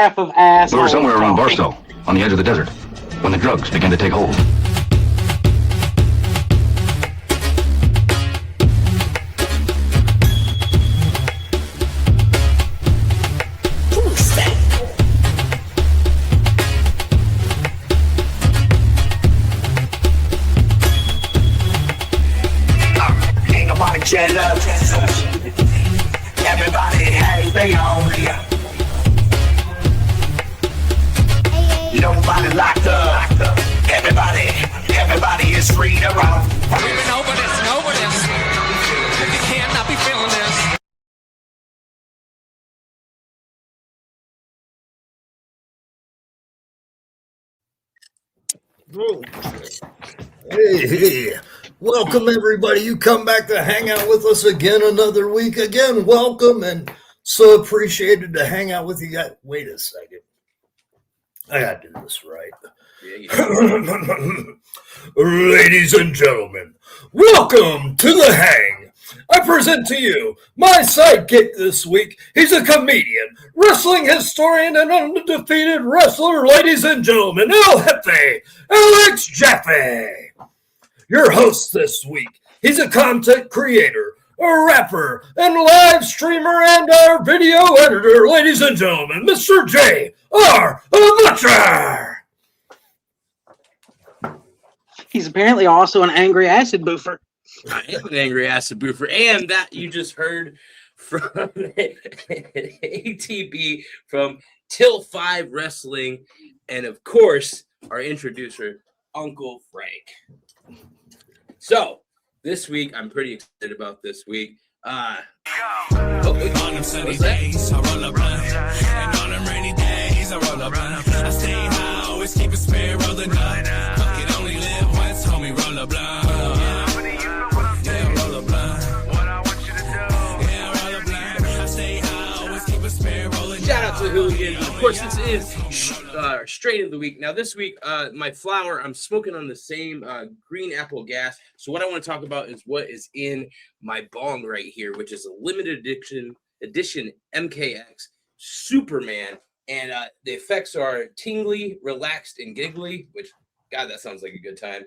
paragraph of ass. We were somewhere around Barstow, on the edge of the desert, when the drugs began to take hold. Everybody has their own. Nobody locked up. Everybody is free to roam. Moving over this and over this. If you can't not be feeling this. Hey, welcome everybody. You come back to hang out with us again another week. Again, welcome and so appreciated to hang out with you guys. Wait a second. I gotta do this right. Ladies and gentlemen, welcome to the hang. I present to you my sidekick this week. He's a comedian, wrestling historian, and undefeated wrestler, ladies and gentlemen, El Jefe, Alex Jaffe. Your host this week. He's a content creator, a rapper, and live streamer, and our video editor, ladies and gentlemen, Mr. J.R. Butcher. He's apparently also an angry acid boofer. I am an angry acid boofer, and that you just heard from ATB from Till5Wrestling, and of course, our introducer, Uncle Frank. So, this week, I'm pretty excited about this week. On them sunny days, I roll a blunt. And on them rainy days, I roll a blunt. I stay high, always keep a spare, roll the nut. Fuck it, only live once, homie, roll a blunt. Yeah, roll a blunt. Yeah, roll a blunt. I stay high, always keep a spare, roll a nut. Shout out to Hooligan. Of course, this is Strain of the Week. Now, this week, my flower, I'm smoking on the same green apple gas. So what I want to talk about is what is in my bong right here, which is a limited edition MKX Superman. And the effects are tingly, relaxed, and giggly, which, God, that sounds like a good time.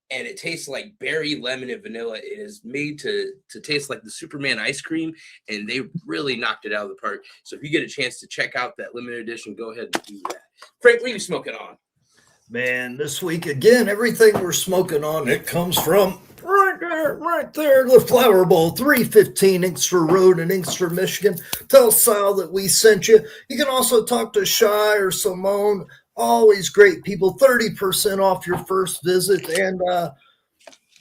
And it tastes like berry, lemon, and vanilla. It is made to taste like the Superman ice cream, and they really knocked it out of the park. So if you get a chance to check out that limited edition, go ahead and do that. Frank, what are you smoking on? Man, this week, again, everything we're smoking on, it comes from right there, the Flower Bowl, 315 Inkster Road in Inkster, Michigan. Tell Sal that we sent you. You can also talk to Shy or Simone. Always great people, 30% off your first visit. And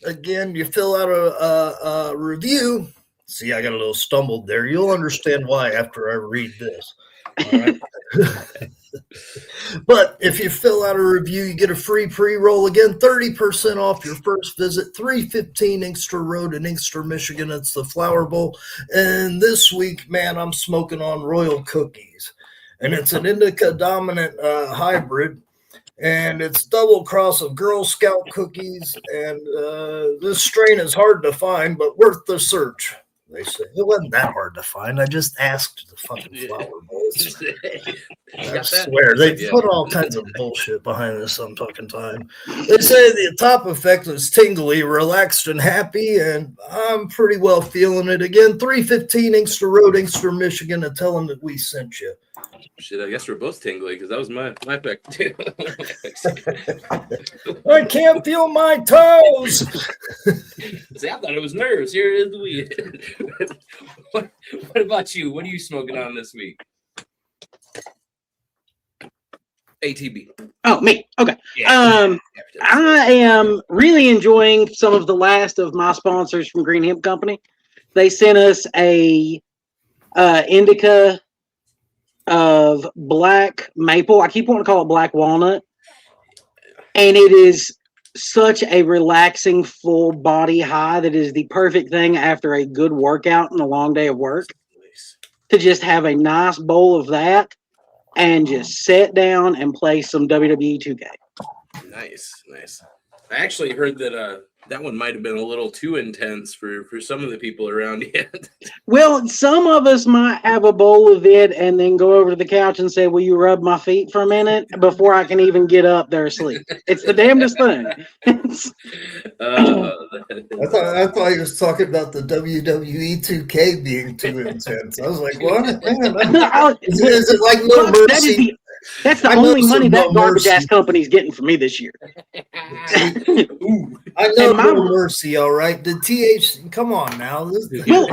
again, you fill out a review. See, I got a little stumbled there. You'll understand why after I read this. All right. But if you fill out a review, you get a free pre-roll. Again, 30% off your first visit, 315 Inkster Road in Inkster, Michigan. It's the Flower Bowl. And this week, man, I'm smoking on Royal Cookies. And it's an indica dominant hybrid. And it's double cross of Girl Scout cookies. And this strain is hard to find, but worth the search. They say it wasn't that hard to find. I just asked the fucking Flower Bowl. I swear they put all kinds of bullshit behind this some fucking time. They say the top effect is tingly, relaxed, and happy, and I'm pretty well feeling it. Again, 315 Inkster Road, Inkster, Michigan, and tell them that we sent you. Shit, I guess we're both tingly because that was my pick too. I can't feel my toes. See, I thought it was nerves. Here it is, the weed. What about you? What are you smoking on this week? ATB. Oh, me. Okay. Yeah. I am really enjoying some of the last of my sponsors from Green Hemp Company. They sent us a indica of black maple. I keep wanting to call it black walnut. And it is such a relaxing full body high that is the perfect thing after a good workout and a long day of work. To just have a nice bowl of that and just sit down and play some WWE 2K. Nice. I actually heard that that one might have been a little too intense for some of the people around here. Well, some of us might have a bowl of it and then go over to the couch and say, "Will you rub my feet for a minute?" before I can even get up there asleep. It's the damnedest thing. I thought he was talking about the WWE 2K being too intense. I was like, what? Is it like No Mercy? That's the I know only money some that No garbage Mercy. ass company's getting from me this year. I know And my- No Mercy, all right. The come on now. Well,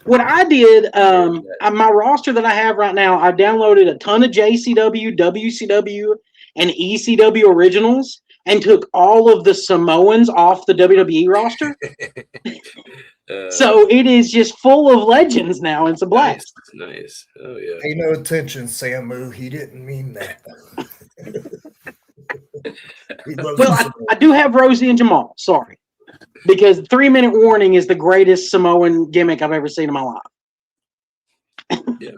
what I did, my roster that I have right now, I downloaded a ton of JCW, WCW, and ECW originals and took all of the Samoans off the WWE roster. So it is just full of legends now. It's a blast. Nice. Oh yeah. Pay no attention, Samu. He didn't mean that. Well, I do have Rosie and Jamal. Sorry. Because 3-minute warning is the greatest Samoan gimmick I've ever seen in my life. Yeah.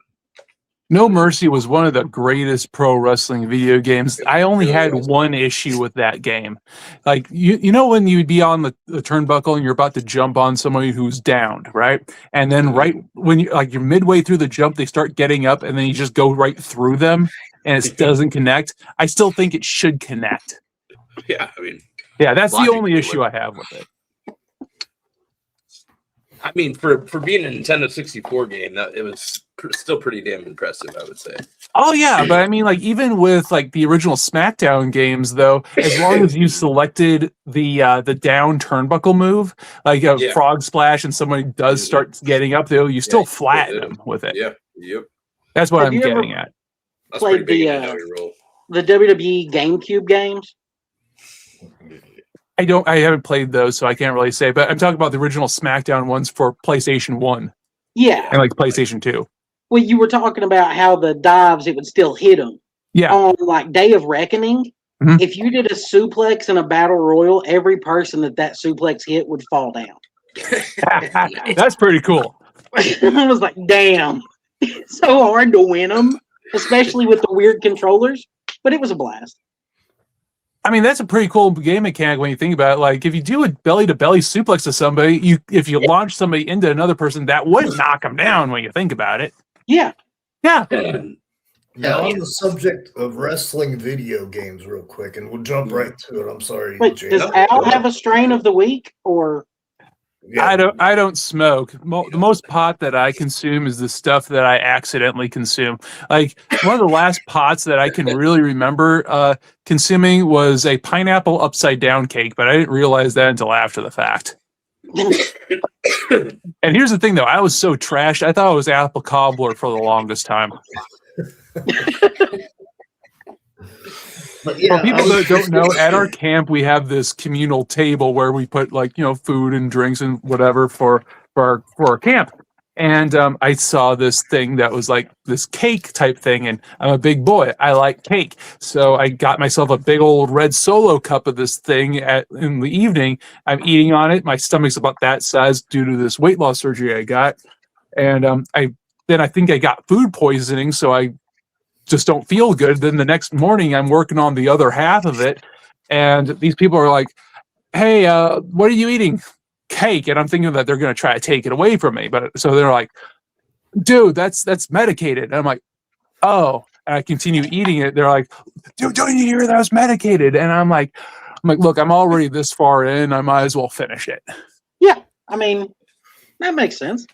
No Mercy was one of the greatest pro wrestling video games. I only had one issue with that game. Like, you know when you'd be on the turnbuckle and you're about to jump on somebody who's downed, right? And then right when you're midway through the jump, they start getting up and then you just go right through them and it doesn't connect. I still think it should connect. Yeah, I mean, yeah, that's the only logically, issue I have with it. I mean, for being a Nintendo 64 game, it was still pretty damn impressive, I would say. Oh yeah, but I mean, like even with like the original SmackDown games, though, as long as you selected the down turnbuckle move, like a frog splash, and somebody does start getting up there, you still flatten them with it. Yeah, yep. That's what Have I'm you ever getting at. That's played pretty big in how we roll. the WWE GameCube games? I haven't played those, so I can't really say. But I'm talking about the original SmackDown ones for PlayStation 1 Yeah. and like PlayStation 2. Well, you were talking about how the dives, it would still hit them. Yeah. On like Day of Reckoning, Mhm. if you did a suplex in a battle royal, every person that suplex hit would fall down. That's pretty cool. I was like, damn. It's so hard to win them, especially with the weird controllers. But it was a blast. I mean, that's a pretty cool game mechanic when you think about it. Like, if you do a belly-to-belly suplex to somebody, if you launch somebody into another person, that would knock them down when you think about it. Yeah. Yeah. Now, on the subject of wrestling video games, real quick, and we'll jump right to it. I'm sorry, Wait, Jay. does Al have a strain of the week? Or Yeah. I don't smoke. The most pot that I consume is the stuff that I accidentally consume. Like one of the last pots that I can really remember consuming was a pineapple upside down cake, but I didn't realize that until after the fact. And here's the thing, though, I was so trashed. I thought it was apple cobbler for the longest time. But yeah, For people that don't know, at our camp we have this communal table where we put food and drinks and whatever for our camp. And I saw this thing that was like this cake type thing, and I'm a big boy. I like cake, so I got myself a big old red Solo cup of this thing in the evening. I'm eating on it. My stomach's about that size due to this weight loss surgery I got, and I think I got food poisoning, so I just don't feel good. Then the next morning I'm working on the other half of it, and these people are like, "Hey, what are you eating?" Cake. And I'm thinking that they're going to try to take it away from me, but so they're like, "Dude, that's medicated." And I'm like, "Oh," and I continue eating it. They're like, "Dude, don't you hear that was medicated?" And I'm like, "Look, I'm already this far in, I might as well finish it." yeah, I mean, that makes sense.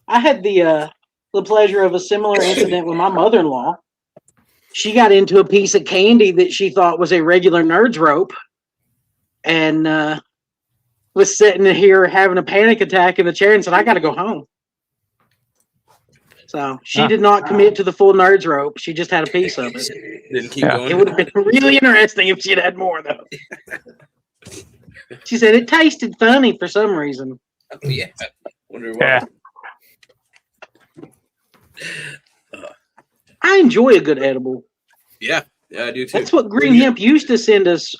I had the pleasure of a similar incident with my mother-in-law. She got into a piece of candy that she thought was a regular Nerds rope, and was sitting here having a panic attack in the chair and said, "I got to go home." So she did not commit to the full Nerds rope. She just had a piece of it. Didn't keep Yeah. going. It would have been really interesting if she'd had more, though. She said it tasted funny for some reason. Yeah. Wonder why. Yeah. I enjoy a good edible. Yeah, I do too. That's what Green Hemp used to send us,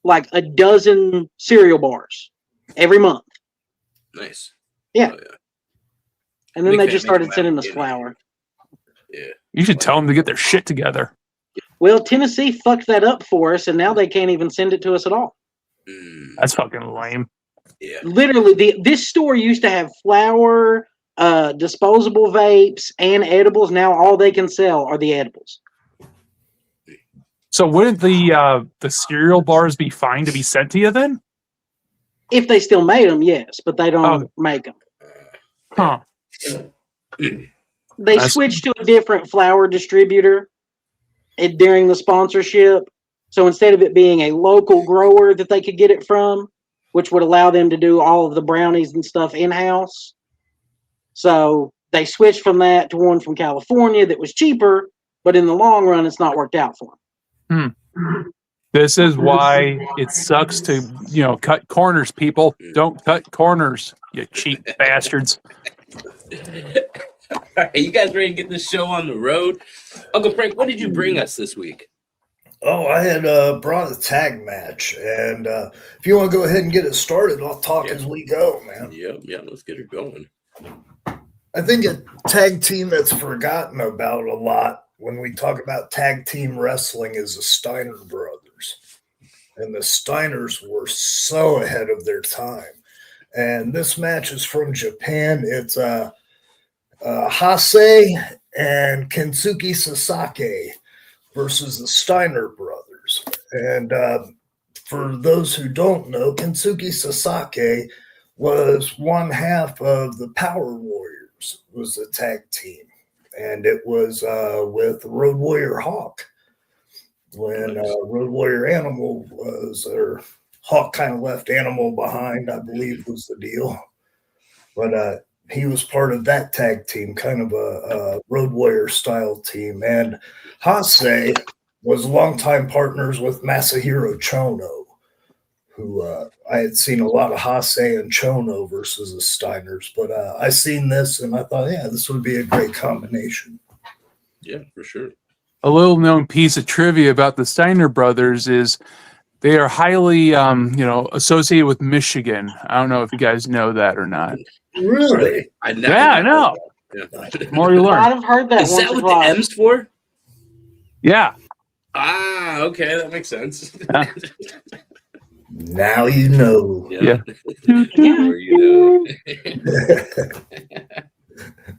like a dozen cereal bars every month. Nice. Yeah. Oh, yeah. And then Big they fan just of started Mac sending us and- flour. Yeah. You should tell them to get their shit together. Well, Tennessee fucked that up for us, and now they can't even send it to us at all. That's fucking lame. Yeah. Literally, this store used to have flour, disposable vapes, and edibles. Now all they can sell are the edibles. So wouldn't the cereal bars be fine to be sent to you then? If they still made them, yes, but they don't make them. Huh. They switched to a different flour distributor during the sponsorship. So instead of it being a local grower that they could get it from, which would allow them to do all of the brownies and stuff in-house. So they switched from that to one from California that was cheaper, but in the long run, it's not worked out for them. This is why it sucks to, cut corners, people. Don't cut corners, you cheap bastards. All right, you guys ready to get this show on the road? Uncle Frank, what did you bring us this week? Oh, I had brought a tag match, and if you want to go ahead and get it started, I'll talk as we go, man. Yeah, let's get it going. I think a tag team that's forgotten about a lot when we talk about tag team wrestling is the Steiner brothers. And the Steiners were so ahead of their time. And this match is from Japan. It's Hase and Kensuke Sasaki versus the Steiner brothers. And for those who don't know, Kensuke Sasaki was one half of the Power Warriors, was the tag team. And it was with Road Warrior Hawk. When Road Warrior Animal was, or Hawk kind of left Animal behind, I believe was the deal. But he was part of that tag team, kind of a Road Warrior style team. And Hase was longtime partners with Masahiro Chono, who I had seen a lot of Hase and Chono versus the Steiners. But I seen this and I thought, yeah, this would be a great combination. Yeah, for sure. A little known piece of trivia about the Steiner brothers is they are highly, associated with Michigan. I don't know if you guys know that or not. Really? I never I know. Yeah. More you learn. I've heard that. Is once that or what the twice. M's for? Yeah. Ah, okay, that makes sense. Yeah. Now you know. Yeah. Or,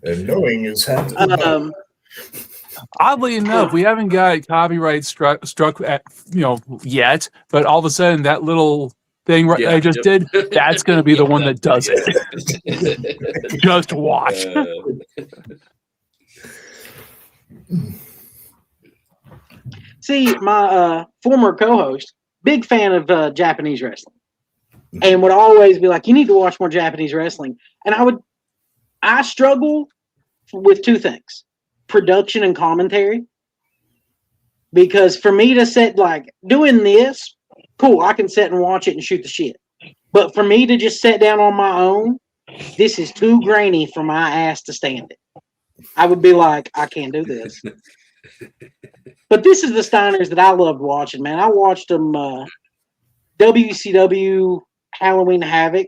And knowing is half the battle. Oddly enough, we haven't got copyright struck at, yet, but all of a sudden that little thing I just did, that's going to be the one that does it. Just watch. See, my former co-host, big fan of Japanese wrestling, and would always be like, "You need to watch more Japanese wrestling." And I struggle with two things: production and commentary. Because for me to sit like doing this, cool, I can sit and watch it and shoot the shit. But for me to just sit down on my own, this is too grainy for my ass to stand it. I would be like, I can't do this. But this is the Steiners that I loved watching, man. I watched them WCW Halloween Havoc,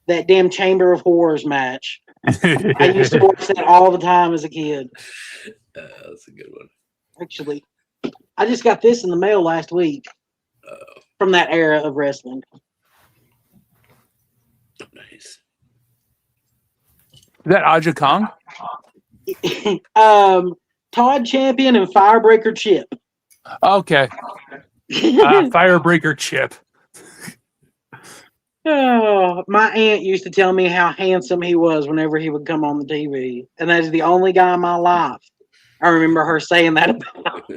that damn Chamber of Horrors match. I used to watch that all the time as a kid. That's a good one. Actually, I just got this in the mail last week from that era of wrestling. Nice. Is that Aja Kong? Todd Champion and Firebreaker Chip. Okay. Firebreaker Chip. Oh, my aunt used to tell me how handsome he was whenever he would come on the TV. And that is the only guy in my life I remember her saying that about.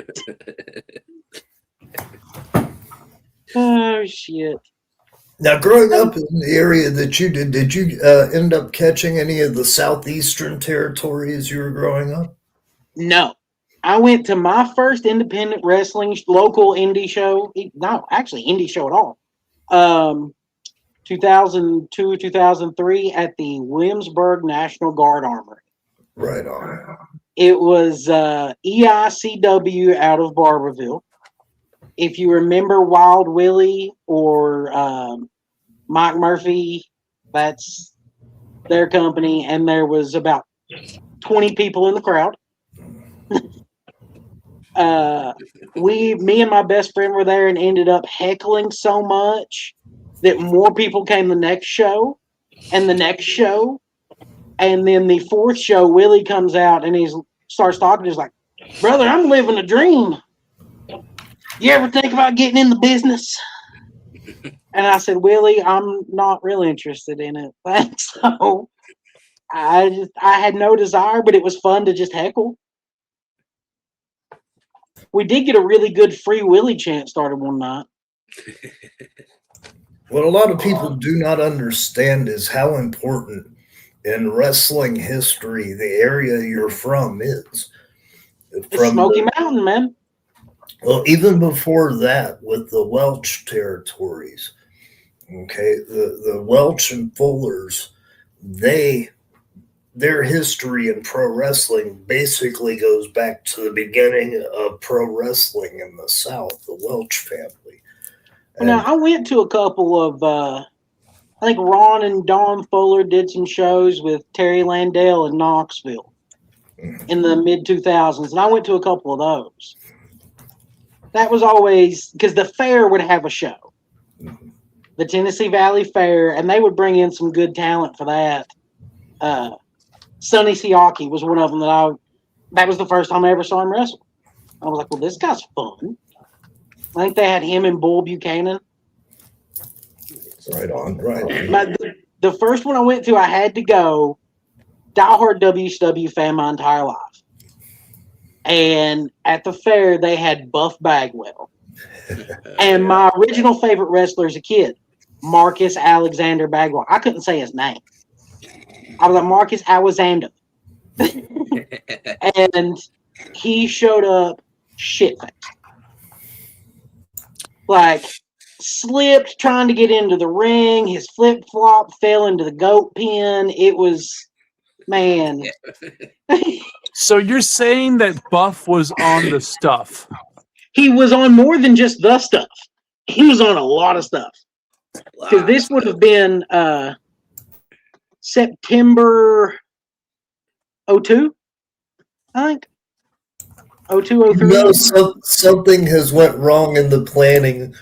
Oh, shit. Now, growing up in the area that you did you end up catching any of the southeastern territory as you were growing up? No. I went to my first independent wrestling local indie show. No, actually, indie show at all. 2002, 2003 at the Williamsburg National Guard Armory. Right on. It was EICW out of Barberville. If you remember Wild Willie or Mike Murphy, that's their company. And there was about 20 people in the crowd. Me and my best friend were there and ended up heckling so much that more people came the next show and the next show. And then the fourth show, Willie comes out and he starts talking. He's like, brother, I'm living a dream. You ever think about getting in the business? And I said, Willie, I'm not really interested in it. So I had no desire, but it was fun to just heckle. We did get a really good Free Willie chant started one night. What a lot of people do not understand is how important in wrestling history the area you're from is. It's Smoky Mountain, man. Well, even before that, with the Welch territories, okay, the Welch and Fullers, their history in pro wrestling basically goes back to the beginning of pro wrestling in the South, the Welch family. And now, I went to a couple of, I think Ron and Don Fuller did some shows with Terry Landell in Knoxville in the mid-2000s, and I went to a couple of those. That was always, because the fair would have a show, the Tennessee Valley Fair, and they would bring in some good talent for that. Sonny Siaki was one of them that was the first time I ever saw him wrestle. I was like, well, this guy's fun. I think they had him and Bull Buchanan. Right on, right. The first one I went to, I had to go. Diehard WCW fan my entire life. And at the fair, they had Buff Bagwell. And my original favorite wrestler as a kid, Marcus Alexander Bagwell. I couldn't say his name. I was like, Marcus Alexander. And he showed up shit-faced. Like, slipped trying to get into the ring. His flip-flop fell into the goat pen. It was, man. So you're saying that Buff was on the stuff? He was on more than just the stuff. He was on a lot of stuff. Because this would have been September 02, I think. 02, 03. No, something has went wrong in the planning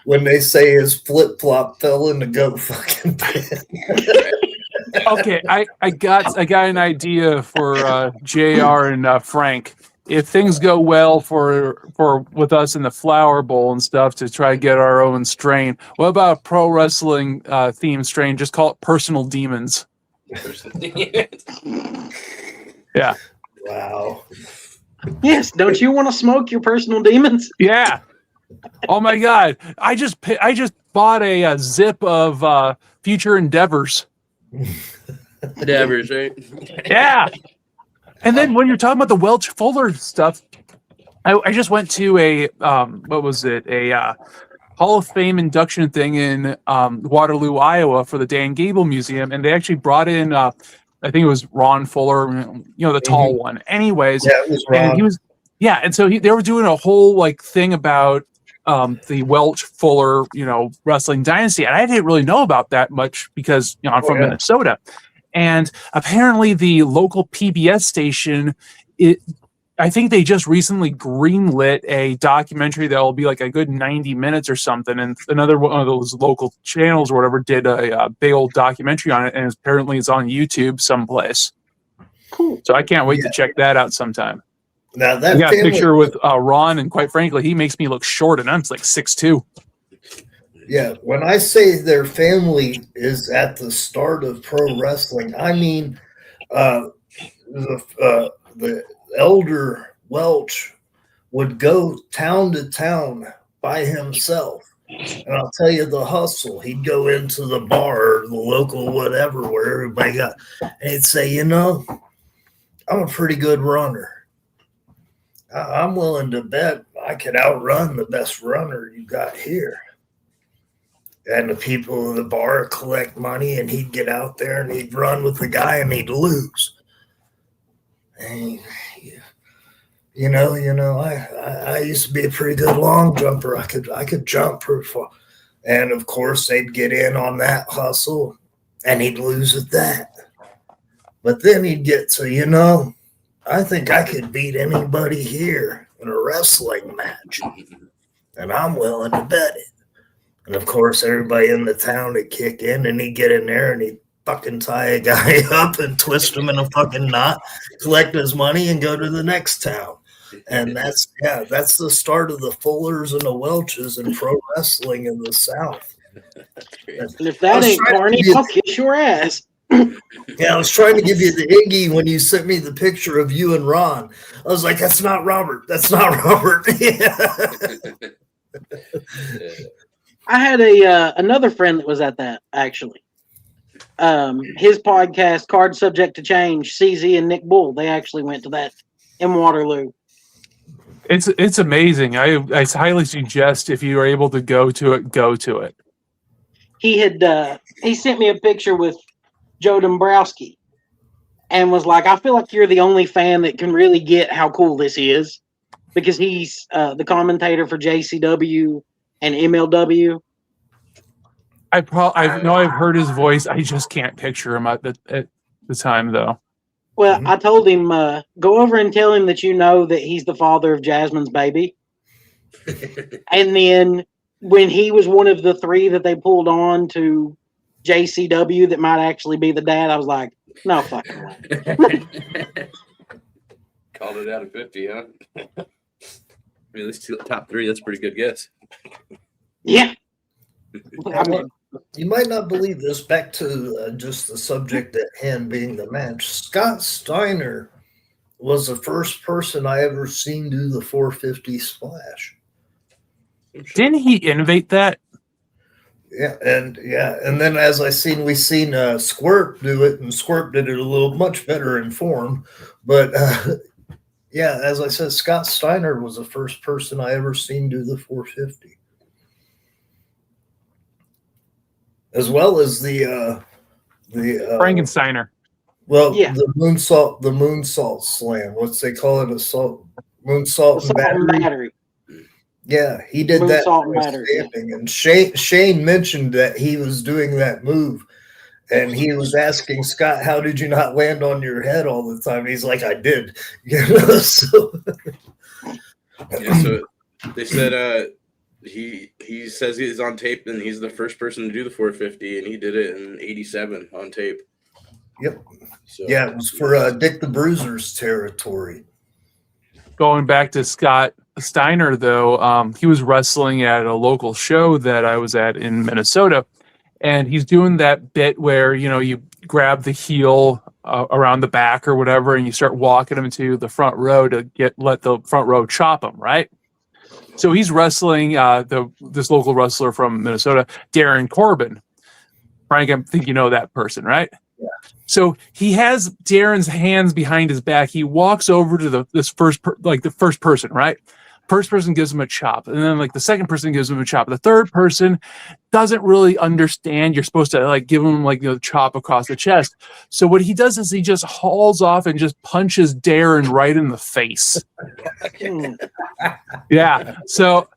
when they say his flip-flop fell in the goat fucking pen. Okay, I got an idea for JR and Frank. If things go well for with us in the Flower Bowl and stuff to try to get our own strain, what about a pro wrestling theme strain? Just call it Personal Demons. Yeah. Wow. Yes, don't you want to smoke your personal demons? Yeah. Oh my God! I just bought a zip of Future Endeavors. Endeavors, right? Yeah. And then when you're talking about the Welch Fuller stuff, I just went to a what was it? A Hall of Fame induction thing in Waterloo, Iowa for the Dan Gable Museum, and they actually brought in I think it was Ron Fuller, you know, the tall one. Anyways, Yeah, it was Ron. and he was and so they were doing a whole like thing about the Welch Fuller, you know, wrestling dynasty, and I didn't really know about that much because you know I'm from Minnesota. And apparently the local PBS station, I think they just recently greenlit a documentary that will be like a good 90 minutes or something. And another one of those local channels or whatever did a big old documentary on it. And apparently it's on YouTube someplace. Cool. So I can't wait to check that out sometime. Now that I got a picture with Ron, and quite frankly, he makes me look short, and I'm like 6'2". Yeah, when I say their family is at the start of pro wrestling, I mean the elder Welch would go town to town by himself. And I'll tell you the hustle. He'd go into the bar or the local whatever where everybody got, and he'd say, you know, I'm a pretty good runner. I'm willing to bet I could outrun the best runner you got here. And the people in the bar collect money, and he'd get out there and he'd run with the guy and he'd lose. And I used to be a pretty good long jumper. I could jump pretty far. And of course they'd get in on that hustle and he'd lose at that. But then he'd get to, I think I could beat anybody here in a wrestling match. And I'm willing to bet it. And of course, everybody in the town would kick in, and he'd get in there and he'd fucking tie a guy up and twist him in a fucking knot, collect his money, and go to the next town. And that's the start of the Fullers and the Welches in pro wrestling in the South. And if that ain't corny, I'll kiss your ass. Yeah, I was trying to give you the Iggy when you sent me the picture of you and Ron. I was like, that's not Robert. That's not Robert. I had another friend that was at that, actually. His podcast, Card Subject to Change, CZ and Nick Bull, they actually went to that in Waterloo. It's amazing. I highly suggest if you are able to go to it, go to it. He sent me a picture with Joe Dombrowski and was like, I feel like you're the only fan that can really get how cool this is, because he's the commentator for JCW and MLW. I know I've heard his voice. I just can't picture him at the time, though. Well, I told him, go over and tell him that you know that he's the father of Jasmine's baby. And then when he was one of the three that they pulled on to JCW that might actually be the dad, I was like, no fucking way. Called it out of 50, huh? I mean, at least top three, that's a pretty good guess. Yeah. You might not believe this. Back to just the subject at hand being the match. Scott Steiner was the first person I ever seen do the 450 splash. Didn't he innovate that? Yeah, and then as we seen Squirt do it, and Squirt did it a little much better in form. But yeah, as I said, Scott Steiner was the first person I ever seen do the 450. As well as the Frankensteiner. Well, yeah. the moonsault slam. What's they call it? Moonsault and battery. Yeah, he did that. And Shane mentioned that he was doing that move, and he was asking Scott, "How did you not land on your head all the time?" He's like, "I did." So they said he says he's on tape, and he's the first person to do the 450, and he did it in '87 on tape. Yep. So, yeah, it was for Dick the Bruiser's territory. Going back to Scott Steiner, though, he was wrestling at a local show that I was at in Minnesota, and he's doing that bit where, you grab the heel around the back or whatever, and you start walking him to the front row to let the front row chop him, right? So he's wrestling this local wrestler from Minnesota, Darren Corbin. Frank, I think you know that person, right? Yeah. So he has Darren's hands behind his back. He walks over to the first person, right? First person gives him a chop, and then the second person gives him a chop. The third person doesn't really understand. You're supposed to give him the chop across the chest. So what he does is he just hauls off and just punches Darren right in the face. Yeah. So,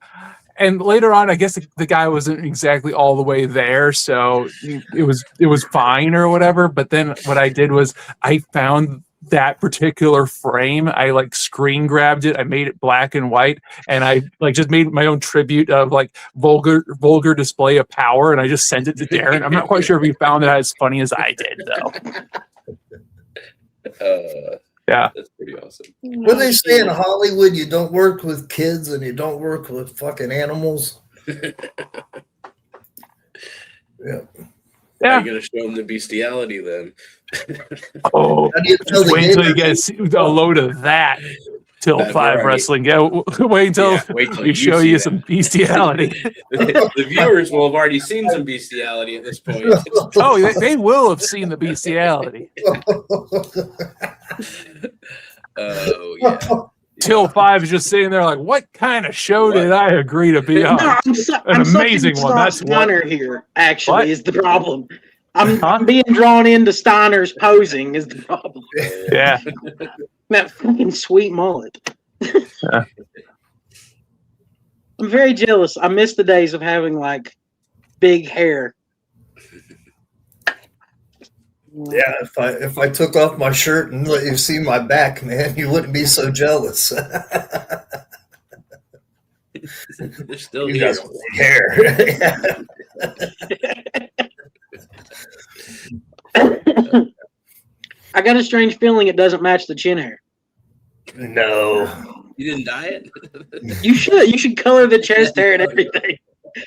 and later on, I guess the guy wasn't exactly all the way there, so it was fine or whatever. But then what I did was I found that particular frame. I screen grabbed it. I made it black and white, and I just made my own tribute of vulgar display of power, and I just sent it to Darren. I'm not quite sure if he found it as funny as I did, though. Yeah, that's pretty awesome. What do they say in Hollywood? You don't work with kids and you don't work with fucking animals. Yeah. Yeah. You're gonna show them the bestiality then. Oh, wait until you get a load of that. Till5 Wrestling. Yeah, wait until we show you some bestiality. The viewers will have already seen some bestiality at this point. Oh, they will have seen the bestiality. Oh yeah. Till5 is just sitting there what kind of show did I agree to be on? No, An amazing one. That's Steiner here. Actually, is the problem. I'm being drawn into Steiner's posing is the problem. Yeah. That fucking sweet mullet. Yeah. I'm very jealous. I miss the days of having big hair. Yeah, if I took off my shirt and let you see my back, man, you wouldn't be so jealous. They're still You here. guys care. I got a strange feeling it doesn't match the chin hair. No. You didn't dye it? You should. You should color the chest hair and everything.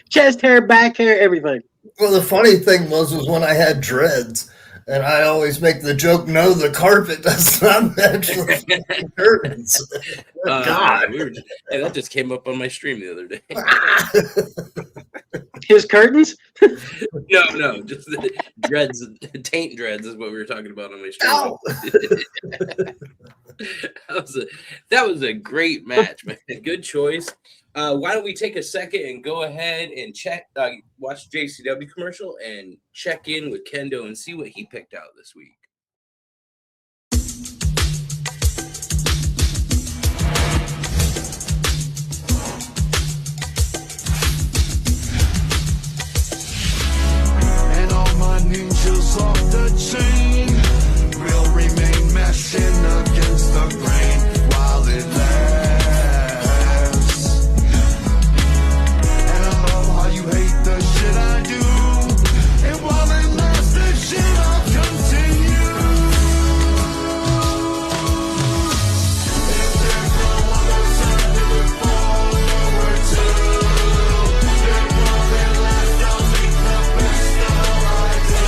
Chest hair, back hair, everything. Well, the funny thing was when I had dreads, and I always make the joke, no, the carpet does not match the curtains. God. Hey, that just came up on my stream the other day. His curtains? No, just the dreads, taint dreads is what we were talking about on my stream. Ow. That was a great match, man. Good choice. Why don't we take a second and go ahead and watch JCW commercial and check in with Kendo and see what he picked out this week. And all my ninjas off the chain will remain mashing against the grain while it lasts. And I love how you hate the shit I do. And while it lasts, the shit I'll continue. If there's no other side to look forward to, then while it lasts, I'll make the best of I do.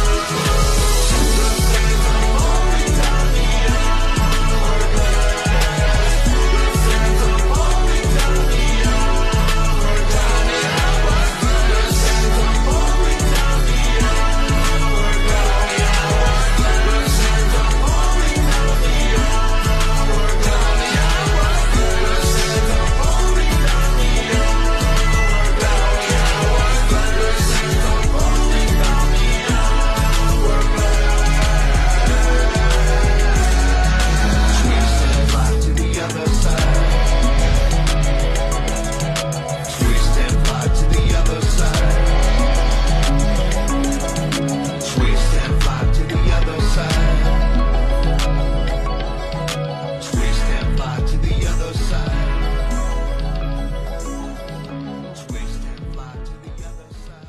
The sands are falling down the hourglass. The sands are falling down the hourglass. The sands are falling down the hourglass. The sands are falling down the Twist and fly to the other side. Twist and fly to the other side. Twist and fly to the other side. Twist and fly to the other side.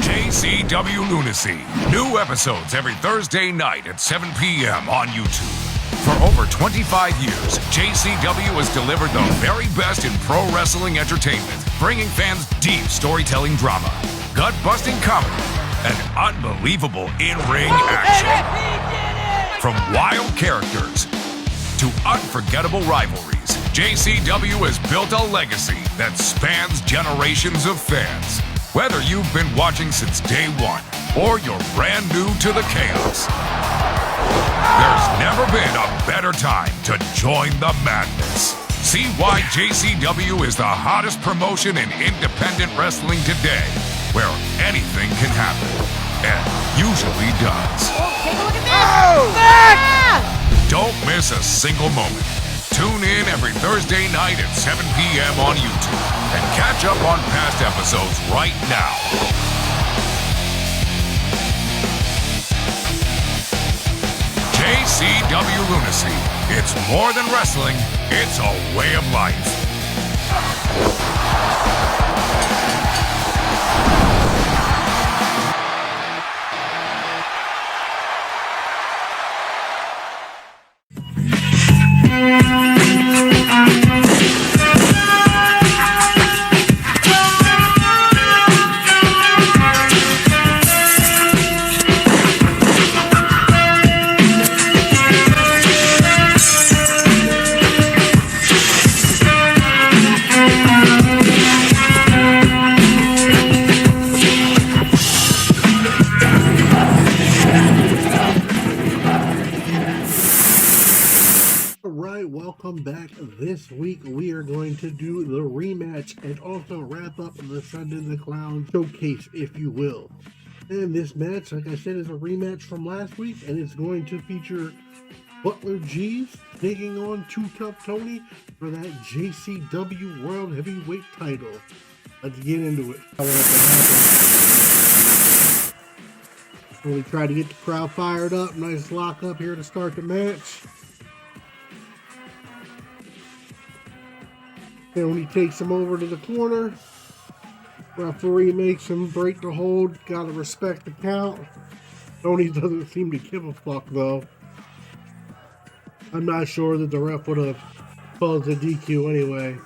JCW Lunacy. New episodes every Thursday night at 7 p.m. on YouTube. For over 25 years, JCW has delivered the very best in pro wrestling entertainment, bringing fans deep storytelling drama, gut-busting comedy, and unbelievable in-ring action. From wild characters to unforgettable rivalries, JCW has built a legacy that spans generations of fans. Whether you've been watching since day one or you're brand new to the chaos, there's never been a better time to join the madness. See why JCW is the hottest promotion in independent wrestling today, where anything can happen, and usually does. Don't miss a single moment. Tune in every Thursday night at 7 p.m. on YouTube and catch up on past episodes right now. JCW Lunacy. It's more than wrestling, it's a way of life. Welcome back. This week we are going to do the rematch and also wrap up the Sunday the Clown showcase, if you will. And this match, like I said, is a rematch from last week, and it's going to feature Butler G's taking on Too Tough Tony for that JCW World Heavyweight title. Let's get into it. I want it to happen. Really try to get the crowd fired up. Nice lock up here to start the match. Tony takes him over to the corner. Referee makes him break the hold. Gotta respect the count. Tony doesn't seem to give a fuck, though. I'm not sure that the ref would have caused a DQ anyway.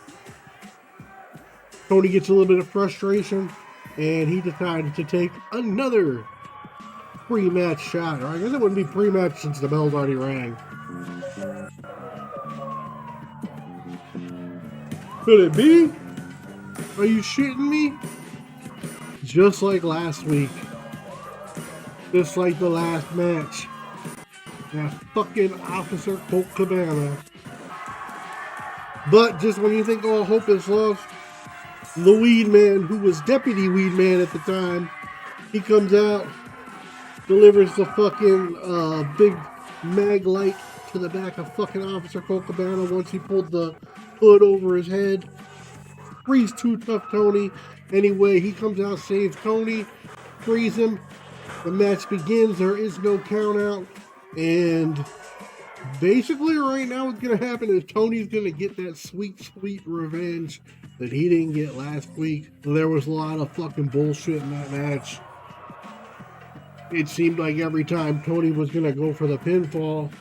Tony gets a little bit of frustration, and he decided to take another pre-match shot. Or I guess it wouldn't be pre-match since the bell's already rang. Could it be? Are you shitting me? Just like last week. Just like the last match. That fucking Officer Colt Cabana. But just when you think all hope is lost, the Weed Man, who was Deputy Weed Man at the time, he comes out, delivers the fucking big mag light to the back of fucking Officer Colt Cabana once he pulled the hood over his head. Frees Too Tough Tony. Anyway, he comes out, saves Tony, frees him. The match begins. There is no count out. And basically right now what's going to happen is Tony's going to get that sweet, sweet revenge that he didn't get last week. There was a lot of fucking bullshit in that match. It seemed like every time Tony was going to go for the pinfall,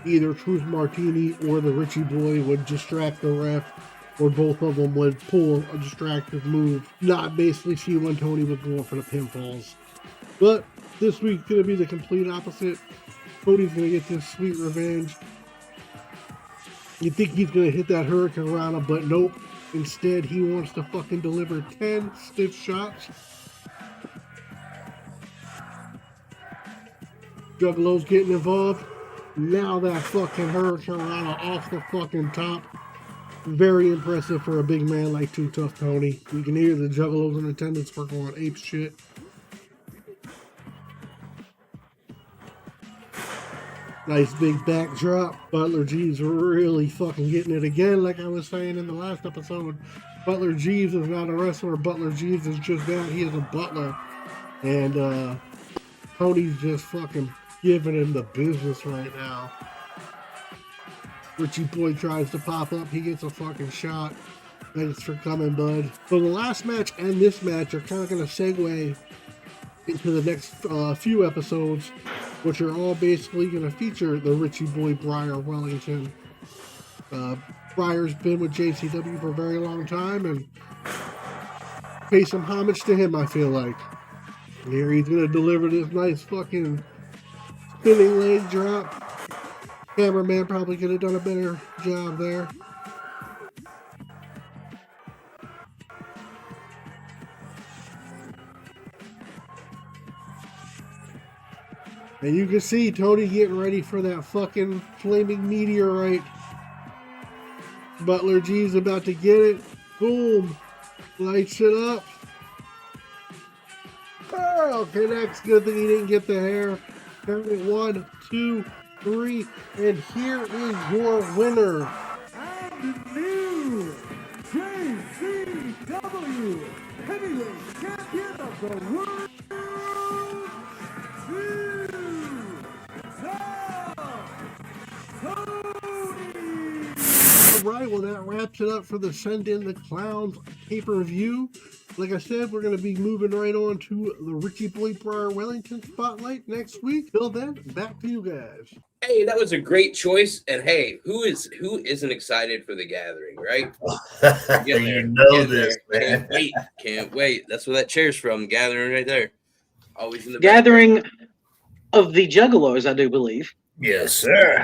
either Truth Martini or the Richie Boy would distract the ref, or both of them would pull a distractive move, not basically see when Tony was going for the pinfalls. But this week's going to be the complete opposite. Tony's going to get this sweet revenge. You think he's going to hit that Hurricane Rana, but nope. Instead, he wants to fucking deliver 10 stiff shots. Juggalo's getting involved. Now that fucking Hurricane Rana off the fucking top. Very impressive for a big man like Too Tough Tony. You can hear the Juggalos in attendance were going ape shit. Nice big backdrop. Butler Jeeves really fucking getting it again. Like I was saying in the last episode, Butler Jeeves is not a wrestler. Butler Jeeves is just that. He is a butler. And Tony's just fucking giving him the business right now. Richie Boy tries to pop up. He gets a fucking shot. Thanks for coming, bud. So the last match and this match are kind of going to segue into the next few episodes, which are all basically going to feature the Richie Boy Briar Wellington. Briar's been with JCW for a very long time, and pay some homage to him, I feel like. And here he's going to deliver this nice fucking spinning leg drop. Cameraman probably could have done a better job there. And you can see Tony getting ready for that fucking flaming meteorite. Butler G's about to get it. Boom. Lights it up. Pearl connects. Good thing he didn't get the hair. 1, 2, 3. And here is your winner. And the new JCW Heavyweight Champion of the World. Alright, well that wraps it up for the Send In the Clowns pay-per-view. Like I said, we're going to be moving right on to the Richie Boy Briar Wellington Spotlight next week. Till then, back to you guys. Hey, that was a great choice. And hey, who isn't excited for the gathering, right? You know this, man. Can't wait. That's where that chair's from. Gathering right there. Always in the Gathering of the Juggalos, I do believe. Yes, sir.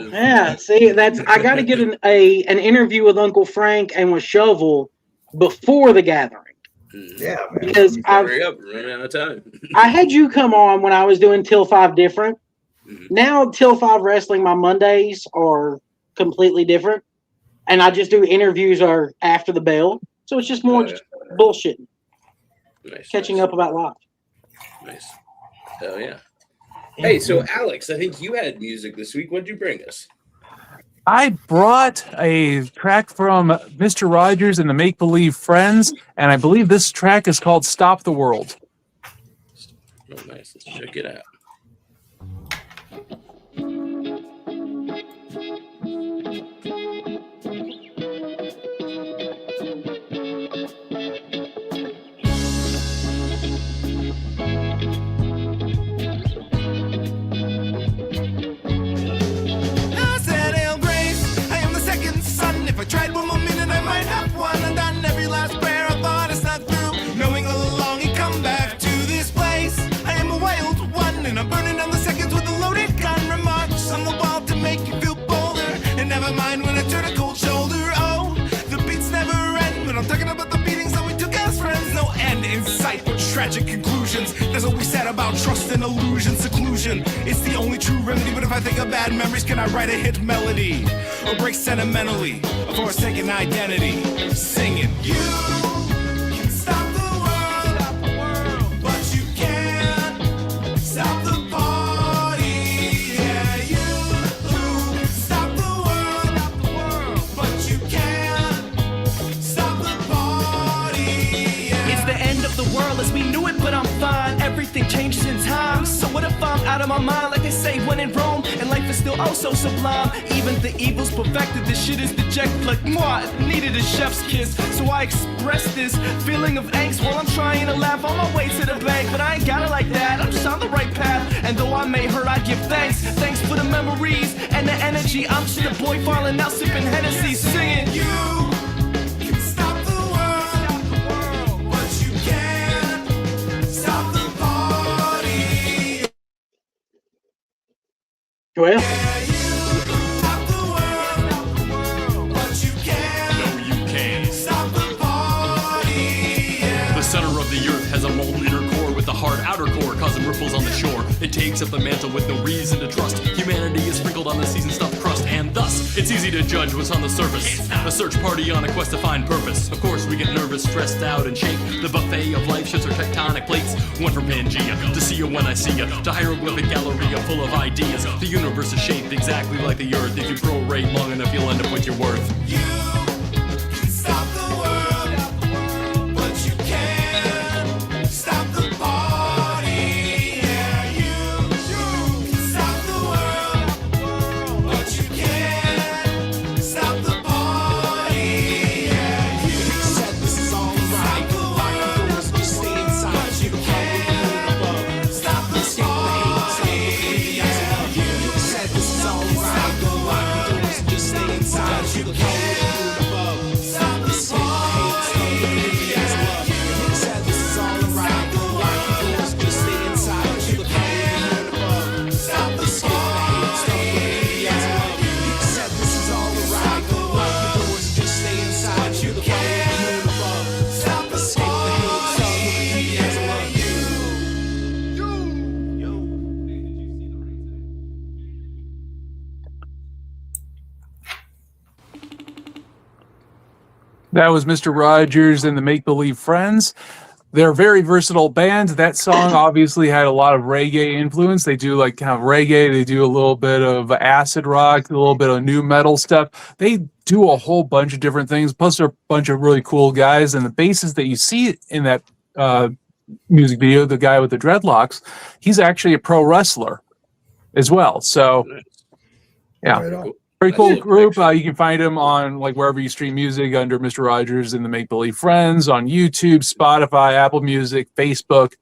Yeah, see, I got to get an interview with Uncle Frank and with Shovel before the gathering. Yeah, man. Because hurry up, running out of time. I had you come on when I was doing Till5 different. Now Till5 Wrestling, my Mondays are completely different, and I just do interviews or after the bell, so it's just more bullshitting, catching up about life. Nice, hell yeah. Hey, so Alex, I think you had music this week. What'd you bring us? I brought a track from Mr. Rogers and the Make Believe Friends, and I believe this track is called Stop the World. Oh, nice. Let's check it out. tragic conclusions. There's always said about trust and illusion, seclusion. It's the only true remedy, but if I think of bad memories, can I write a hit melody? Or break sentimentally, a forsaken identity? Singing, you can stop the world, but you can't stop the party. Yeah, you can stop the world, but you can't stop the party. Yeah. It's the end of the world as we knew it, but I'm fine. Everything changes in time. So what if I'm out of my mind, like they say when in Rome, and life is still oh so sublime? Even the evil's perfected, this shit is dejected like moi. It needed a chef's kiss, so I express this feeling of angst while I'm trying to laugh on my way to the bank. But I ain't got it like that, I'm just on the right path. And though I may hurt, I give thanks. Thanks for the memories and the energy. I'm just a boy falling out, sipping Hennessy, singing. You can stop the world, but you can't stop the party. Well, Yeah, you can stop the world, but you can't. No, you can. Stop the party. Yeah. The center of the earth has a molten inner core with a hard outer core causing ripples on the shore. It takes up the mantle with no reason to trust. Humanity is sprinkled on the seasoned stuffed crust, and thus it's easy to judge what's on the surface. A search party on a quest to find purpose. Of course, we get nervous, stressed out, and shake. The buffet of life shifts our tectonic plates. One from Pangea to see you when I see you, to hieroglyphic galleria full of ideas. The universe is shaped exactly like the earth. If you prorate long enough, you'll end up with your worth. You can stop the world, but you can't stop the party. Yeah, you can stop the world, but you can't stop the party. Yeah, you said this is all right. Lock the doors, just stay inside. But you can't stop the party. Yeah, you said this is all right. Lock the doors, just stay inside. You can't stop the party. Yeah, you said this is all right. Lock the doors, just stay inside. You can't stop the party. Yeah, you said this is all right. Lock the doors, just stay inside. You can't stop the party. Yeah, That was Mr. Rogers and the Make Believe Friends. They're a very versatile band. That song obviously had a lot of reggae influence. They do like kind of reggae. They do a little bit of acid rock, a little bit of new metal stuff. They do a whole bunch of different things. Plus, they're a bunch of really cool guys. And the bassist that you see in that music video, the guy with the dreadlocks, he's actually a pro wrestler as well. So, yeah. Right on. Very cool group. You can find them on like wherever you stream music under Mr. Rogers and the Make Believe Friends, on YouTube, Spotify, Apple Music, Facebook,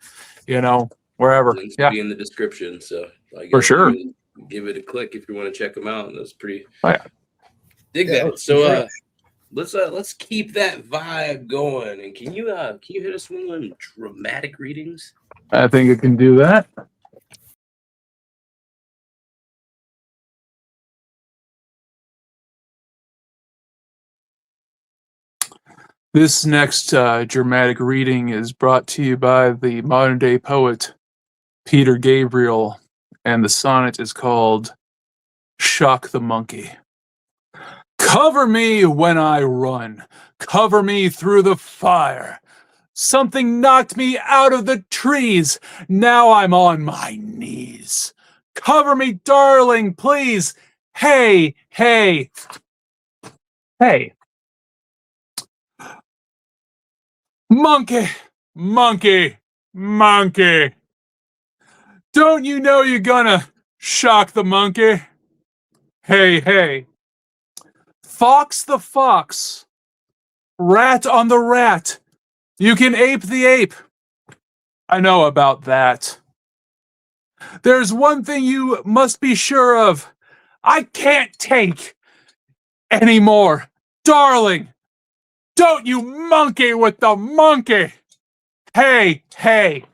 wherever. Links Yeah, will be in the description, so I guess for sure. give it a click if you want to check them out. That's pretty. Oh, yeah. Dig Yeah, that. So sure. let's keep that vibe going. And can you hit us with one dramatic readings? I think it can do that. This next dramatic reading is brought to you by the modern day poet Peter Gabriel, and the sonnet is called Shock the Monkey. Cover me when I run, cover me through the fire. Something knocked me out of the trees, now I'm on my knees. Cover me, darling, please. Hey, hey, hey. Monkey, monkey, monkey. Don't you know you're gonna shock the monkey? Hey, hey. Fox the fox. Rat on the rat. You can ape the ape. I know about that. There's one thing you must be sure of. I can't take anymore. Darling, don't you monkey with the monkey. Hey, hey.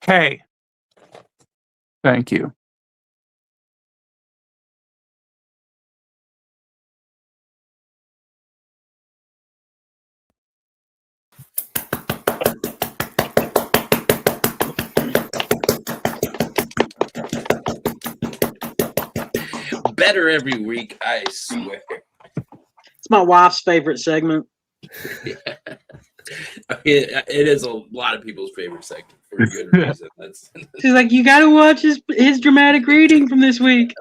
Hey. Thank you. better every week, I swear. It's my wife's favorite segment. Yeah. It is a lot of people's favorite segment for a good reason. She's like, you got to watch his dramatic reading from this week.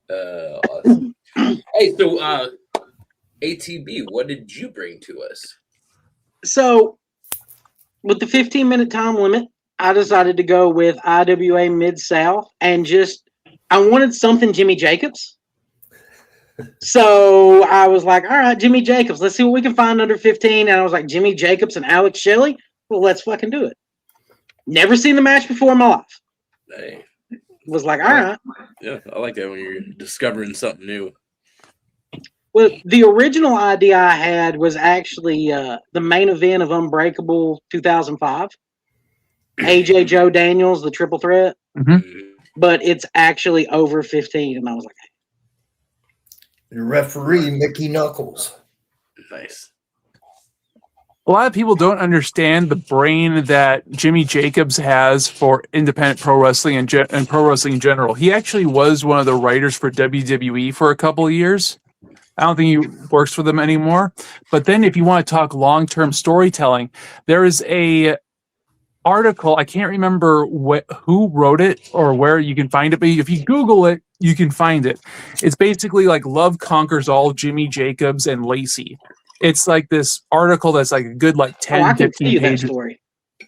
Awesome. Hey, so ATB, what did you bring to us? So, with the 15-minute time limit, I decided to go with IWA Mid-South and I wanted something Jimmy Jacobs. So I was like, all right, Jimmy Jacobs, let's see what we can find under 15. And I was like, Jimmy Jacobs and Alex Shelley? Well, let's fucking do it. Never seen the match before in my life. Hey. Was like, all right. Yeah, I like that when you're discovering something new. Well, the original idea I had was actually the main event of Unbreakable 2005. AJ Joe Daniels, the triple threat. Mm-hmm. But it's actually over 15. And I was like, your referee, Mickey Knuckles. Nice. A lot of people don't understand the brain that Jimmy Jacobs has for independent pro wrestling and pro wrestling in general. He actually was one of the writers for WWE for a couple of years. I don't think he works for them anymore. But then if you want to talk long-term storytelling, there is a article, I can't remember who wrote it or where you can find it, but if you Google it, you can find it. It's basically like Love Conquers All, Jimmy Jacobs and Lacey. It's like this article that's like a good 10, 15 pages.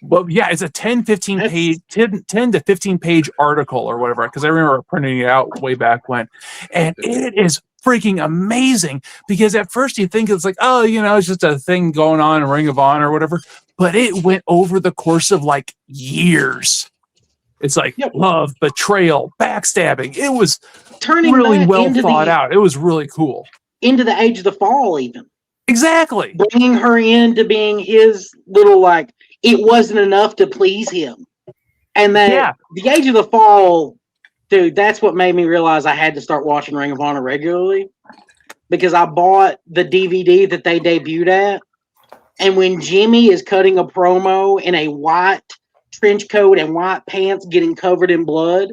Well, yeah, it's a 10 to 15 page article or whatever, because I remember printing it out way back when. And it is freaking amazing, because at first you think it's like, oh, it's just a thing going on in Ring of Honor or whatever. But it went over the course of years. It's like love, betrayal, backstabbing. It was turning really well thought out. It was really cool. Into the Age of the Fall, even. Exactly. Bringing her into being his little, it wasn't enough to please him. And that the Age of the Fall, dude, that's what made me realize I had to start watching Ring of Honor regularly, because I bought the DVD that they debuted at. And when Jimmy is cutting a promo in a white trench coat and white pants getting covered in blood,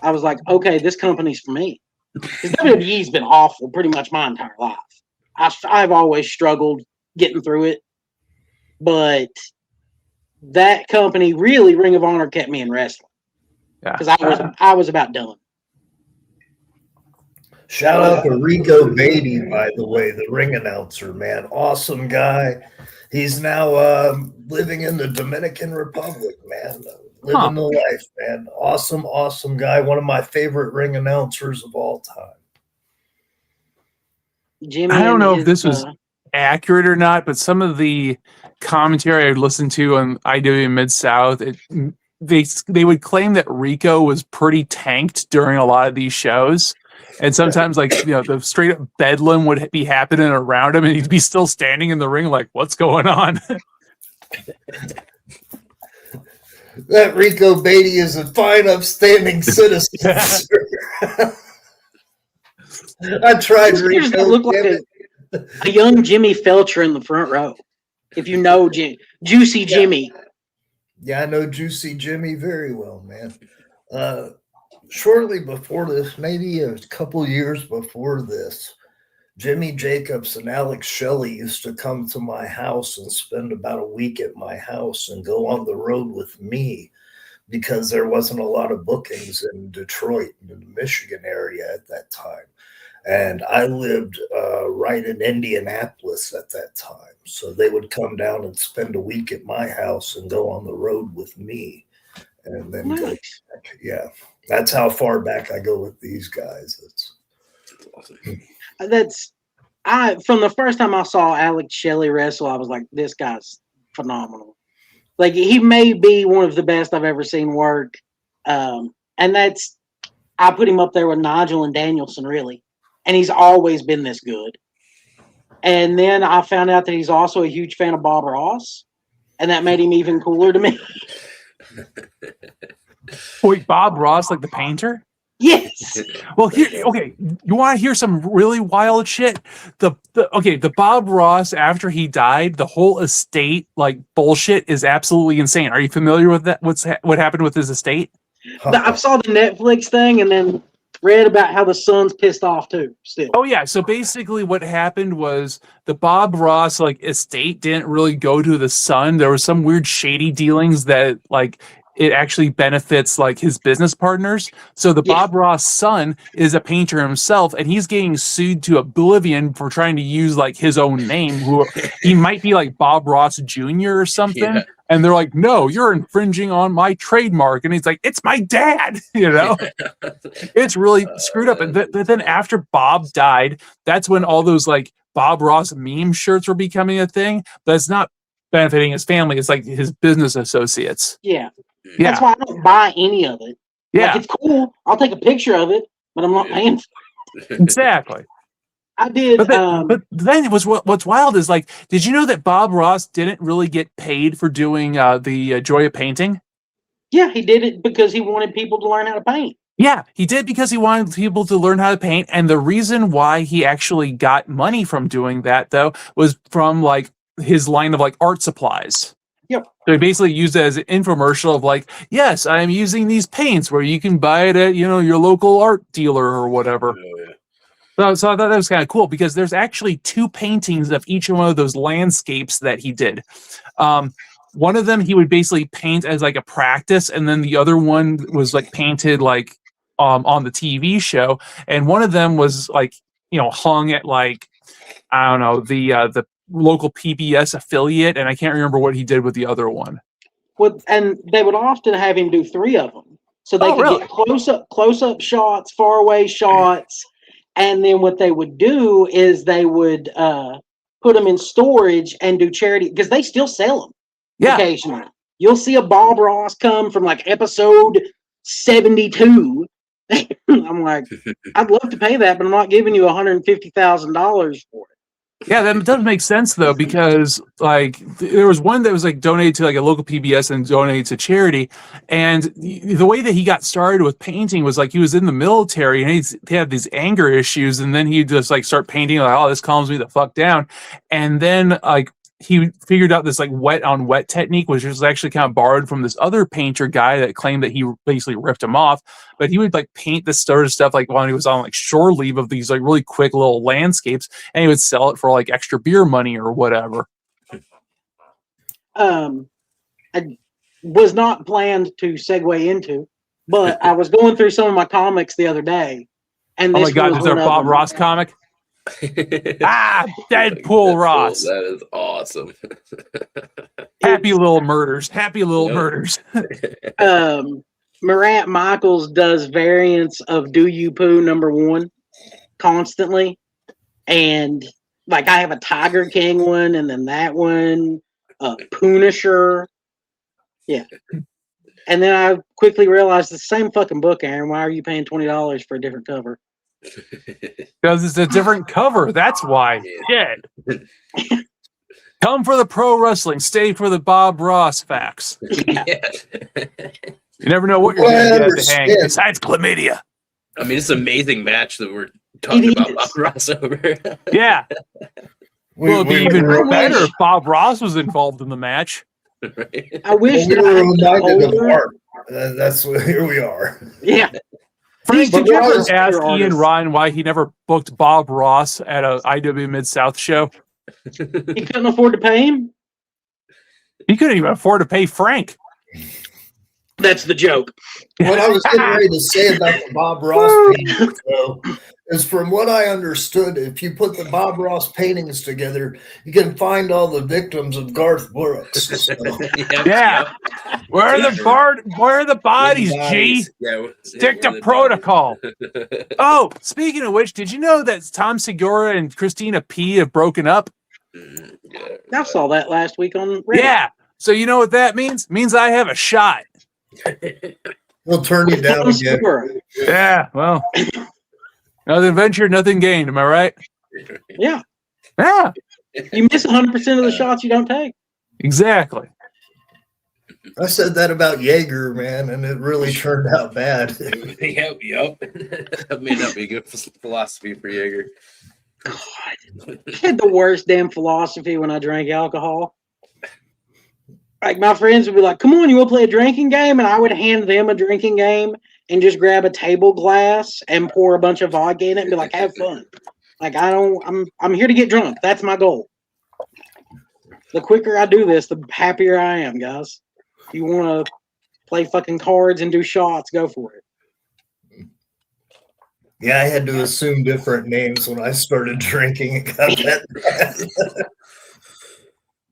I was like, okay, this company's for me. Because WWE's been awful pretty much my entire life. I've always struggled getting through it. But that company, really, Ring of Honor, kept me in wrestling. Because I was about done. Shout out to Rico Beatty, by the way, the ring announcer, man. Awesome guy. He's now living in the Dominican Republic, man. Living the life, man. Awesome, awesome guy. One of my favorite ring announcers of all time. Jimmy, I don't know if this was accurate or not, but some of the commentary I'd listened to on IW Mid-South, they would claim that Rico was pretty tanked during a lot of these shows. And sometimes, the straight up bedlam would be happening around him, and he'd be still standing in the ring, like, what's going on? That Rico Beatty is a fine, upstanding citizen. I tried Rico. Look like a young Jimmy Felcher in the front row. If you know Juicy Jimmy. Yeah, I know Juicy Jimmy very well, man. Shortly before this, maybe a couple years before this, Jimmy Jacobs and Alex Shelley used to come to my house and spend about a week at my house and go on the road with me, because there wasn't a lot of bookings in Detroit, in the Michigan area at that time. And I lived right in Indianapolis at that time. So they would come down and spend a week at my house and go on the road with me. And then go back. Yeah. That's how far back I go with these guys. That's awesome. From the first time I saw Alex Shelley wrestle, I was like, this guy's phenomenal. He may be one of the best I've ever seen work. And I put him up there with Nigel and Danielson, really. And he's always been this good. And then I found out that he's also a huge fan of Bob Ross. And that made him even cooler to me. Wait, Bob Ross, like the painter? Yes. Well, okay. You want to hear some really wild shit? The Bob Ross, after he died, the whole estate bullshit is absolutely insane. Are you familiar with that? What happened with his estate? I saw the Netflix thing and then read about how the son's pissed off too. Still. Oh yeah. So basically, what happened was the Bob Ross estate didn't really go to the son. There was some weird shady dealings that it actually benefits his business partners. So the Bob Ross son is a painter himself, and he's getting sued to oblivion for trying to use his own name. Who he might be Bob Ross Jr. or something. Yeah. And they're like, no, you're infringing on my trademark. And he's like, it's my dad. It's really screwed up. And but then after Bob died, that's when all those Bob Ross meme shirts were becoming a thing. But it's not benefiting his family. It's his business associates. Yeah. That's why I don't buy any of it. Yeah. It's cool. I'll take a picture of it, but I'm not paying for it. Exactly. I did. But then it was what's wild is did you know that Bob Ross didn't really get paid for doing the Joy of Painting? Yeah, he did it because he wanted people to learn how to paint. Yeah, he did because he wanted people to learn how to paint. And the reason why he actually got money from doing that, though, was from his line of art supplies. Yep. So he basically used it as an infomercial of yes, I'm using these paints where you can buy it at your local art dealer or whatever. Oh, yeah. So I thought that was kind of cool because there's actually 2 paintings of each one of those landscapes that he did. One of them he would basically paint as a practice, and then the other one was painted on the TV show, and one of them was hung at I don't know, the local PBS affiliate, and I can't remember what he did with the other one. Well, and they would often have him do 3 of them, so they could get close up shots, far away shots. And then what they would do is they would put them in storage and do charity because they still sell them. Yeah. Occasionally. You'll see a Bob Ross come from episode 72. I'm like, I'd love to pay that, but I'm not giving you $150,000 for it. Yeah, that does make sense though, because there was one that was donated to a local PBS and donated to charity, and the way that he got started with painting was he was in the military and he had these anger issues, and then he'd just start painting oh, this calms me the fuck down, and then he figured out this wet on wet technique, which was actually kind of borrowed from this other painter guy that claimed that he basically ripped him off. But he would paint this sort of stuff when he was on shore leave of these really quick little landscapes, and he would sell it for extra beer money or whatever. I was not planned to segue into, but I was going through some of my comics the other day, and this oh my god, is there a Bob Ross comic? Deadpool Ross. That is awesome. Happy little murders. Morant Michaels does variants of Do You Poo #1 constantly. And I have a Tiger King one, and then that one, Punisher. Yeah. And then I quickly realized it's the same fucking book, Aaron. Why are you paying $20 for a different cover? Because it's a different cover. That's why. Shit. Come for the pro wrestling. Stay for the Bob Ross facts. Yeah. You never know what you're going to get to hang. Besides chlamydia. I mean, it's an amazing match that we're talking about Bob Ross over. Yeah. Well, it'd be even better if Bob Ross was involved in the match. Right. I wish we that were I reminded of art. That's here we are. Yeah. Frank, did you ever ask Ian Ryan why he never booked Bob Ross at a IW Mid-South show? He couldn't afford to pay him? He couldn't even afford to pay Frank. That's the joke. What I was getting ready to say about the Bob Ross paintings, though, is from what I understood, if you put the Bob Ross paintings together, you can find all the victims of Garth Brooks. So. Yeah. Where are the bodies, G? Yeah, stick to protocol. Oh, speaking of which, did you know that Tom Segura and Christina P have broken up? I saw that last week on Reddit. Yeah. So you know what that means? It means I have a shot. We'll turn you down again. Yeah, well, nothing ventured, nothing gained. Am I right? Yeah. Yeah. You miss 100% of the shots you don't take. Exactly. I said that about Jaeger, man, and it really turned out bad. Yep. That may not be good philosophy for Jaeger. God. I had the worst damn philosophy when I drank alcohol. Like my friends would be like, "Come on, you want to play a drinking game?" And I would hand them a drinking game and just grab a table glass and pour a bunch of vodka in it and be like, "Have fun." Like I'm here to get drunk. That's my goal. The quicker I do this, the happier I am, guys. If you want to play fucking cards and do shots, go for it. Yeah, I had to assume different names when I started drinking. It got that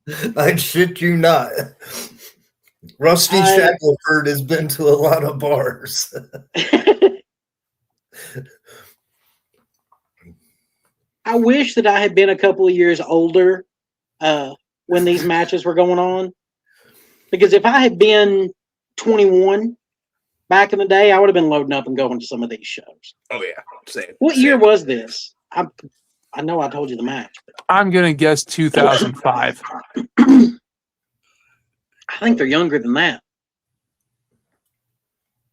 bad. I shit you not. Rusty Shackelford has been to a lot of bars. I wish that I had been a couple of years older when these matches were going on. Because if I had been 21 back in the day, I would have been loading up and going to some of these shows. Oh, yeah. Same. What year was this? I know I told you the match. I'm going to guess 2005. I think they're younger than that.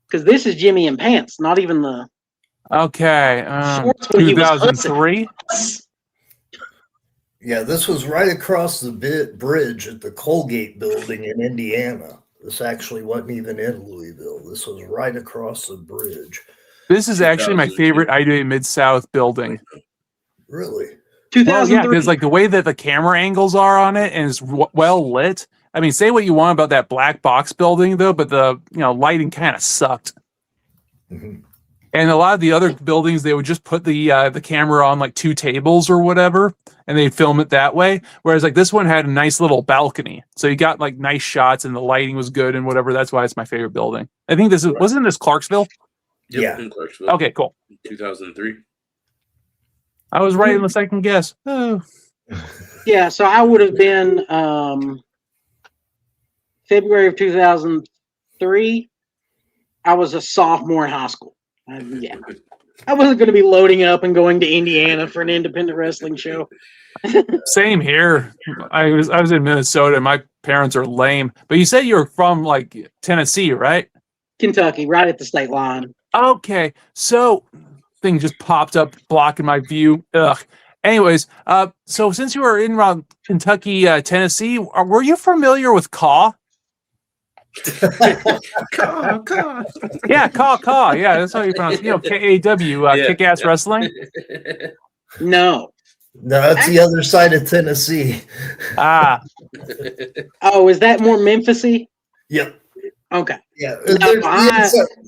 Because this is Jimmy and Pants, not even the... Okay. 2003? Yeah, this was right across the bridge at the Colgate building in Indiana. This actually wasn't even in Louisville. This was right across the bridge. This is actually my favorite ATB Mid-South building. Really? 2003. Well, yeah, because like the way that the camera angles are on it and it's well lit. I mean, say what you want about that black box building, though, but the lighting kind of sucked. Mm-hmm. And a lot of the other buildings, they would just put the camera on like two tables or whatever, and they'd film it that way. Whereas like this one had a nice little balcony, so you got like nice shots and the lighting was good and whatever. That's why it's my favorite building. I think this wasn't this Clarksville. Yep, yeah, in Clarksville. Okay, cool. 2003. I was right in the second guess. Oh. Yeah, so I would have been February of 2003. I was a sophomore in high school. Yeah, I wasn't going to be loading up and going to Indiana for an independent wrestling show. Same here. I was in Minnesota. My parents are lame. But you said you were from like Tennessee, right? Kentucky, right at the state line. Okay, so thing just popped up blocking my view. Ugh. Anyways, so since you were in around Kentucky, Tennessee, were you familiar with Caw? Caw. Yeah, Caw. Yeah, that's how you pronounce it. KAW, Kick-Ass Wrestling. No, it's the other side of Tennessee. Ah. Oh, is that more Memphis-y? Yep. Okay. Yeah. No,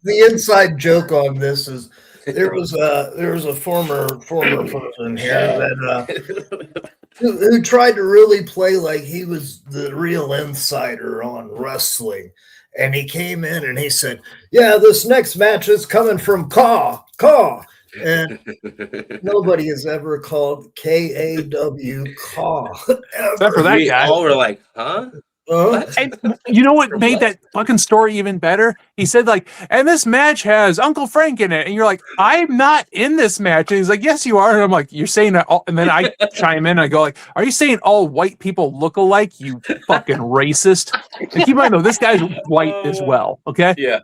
the inside joke on this is there was a former person here that who tried to really play like he was the real insider on wrestling. And he came in and he said, "Yeah, this next match is coming from Caw. And nobody has ever called KAW Caw. Except for that guy. All were like, huh? And you know what made that fucking story even better? He said like, and this match has Uncle Frank in it, and you're like, I'm not in this match. And he's like, yes, you are. And I'm like, you're saying that all, and then I chime in and I go like, are you saying all white people look alike? You fucking racist. And keep in mind though, this guy's white as well. Okay. Yeah.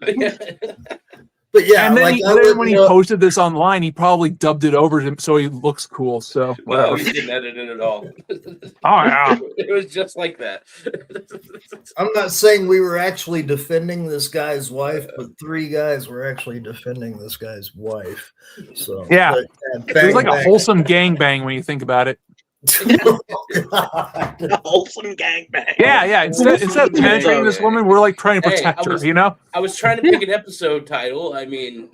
But yeah, and then, like, then when he posted this online, he probably dubbed it over to him so he looks cool. So No, he didn't edit it at all. Oh yeah. It was just like that. I'm not saying we were actually defending this guy's wife, but three guys were actually defending this guy's wife. So yeah, but, it was like a wholesome gangbang when you think about it. A wholesome gangbang. Yeah. Instead of penetrating this woman, we're like trying to protect her. You know. I was trying to pick an episode title. I mean,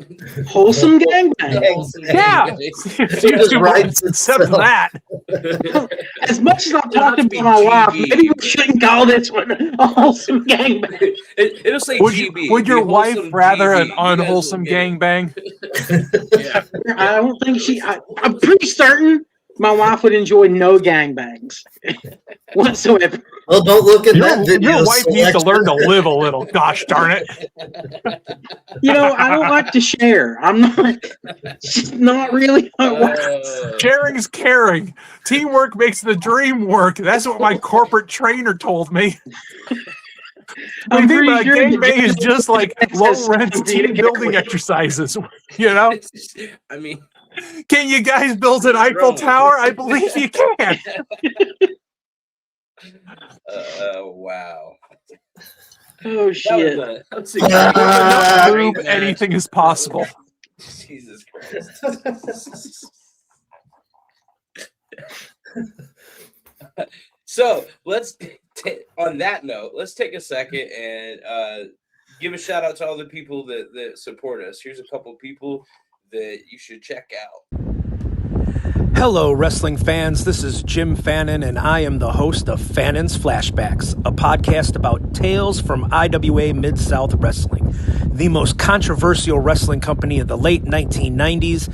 wholesome gangbang. Yeah. YouTube rights except that. As much as I've talked about my wife, maybe we shouldn't call this one a wholesome gangbang. It'll say GB. Would your wife rather an unwholesome gangbang? Yeah. I don't think I'm pretty certain my wife would enjoy no gangbangs whatsoever. Well, don't look at that video. Your wife needs to learn to live a little. Gosh darn it! I don't like to share. I'm not. It's not really how it works. Sharing's caring. Teamwork makes the dream work. That's what my corporate trainer told me. I'm pretty about sure gangbang is just like low rent team building exercises. You know. I mean. Can you guys build an Eiffel Tower? I believe you can. Wow. Oh shit! Let's see. Anything is possible. Jesus Christ. So let's on that note, let's take a second and give a shout out to all the people that support us. Here's a couple people that you should check out. Hello, wrestling fans. This is Jim Fannin, and I am the host of Fannin's Flashbacks, a podcast about tales from IWA Mid-South Wrestling, the most controversial wrestling company of the late 1990s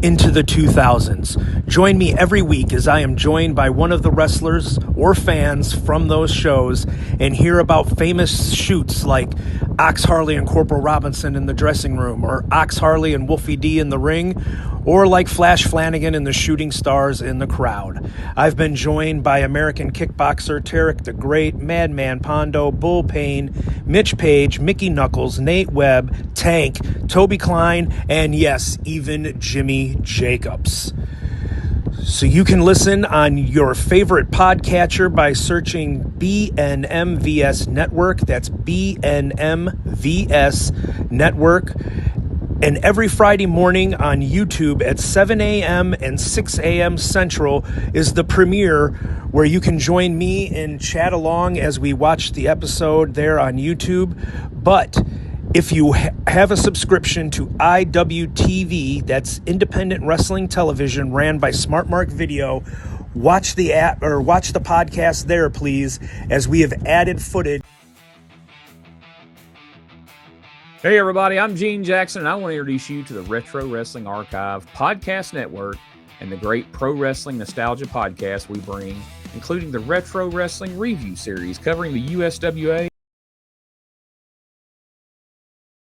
into the 2000s. Join me every week as I am joined by one of the wrestlers or fans from those shows and hear about famous shoots like Ox Harley and Corporal Robinson in the dressing room, or Ox Harley and Wolfie D in the ring, or like Flash Flanagan and the Shooting Stars in the crowd. I've been joined by American kickboxer Tarek the Great, Madman Pondo, Bull Payne, Mitch Page, Mickey Knuckles, Nate Webb, Tank, Toby Klein, and yes, even Jimmy Jacobs. So you can listen on your favorite podcatcher by searching BNMVS Network. That's BNMVS Network. And every Friday morning on YouTube at 7 a.m. and 6 a.m. Central is the premiere, where you can join me and chat along as we watch the episode there on YouTube. But if you have a subscription to IWTV, that's Independent Wrestling Television, ran by Smart Mark Video, watch the app or watch the podcast there, please, as we have added footage. Hey everybody, I'm Gene Jackson, and I want to introduce you to the Retro Wrestling Archive Podcast Network and the great pro wrestling nostalgia podcast we bring, including the Retro Wrestling Review Series covering the USWA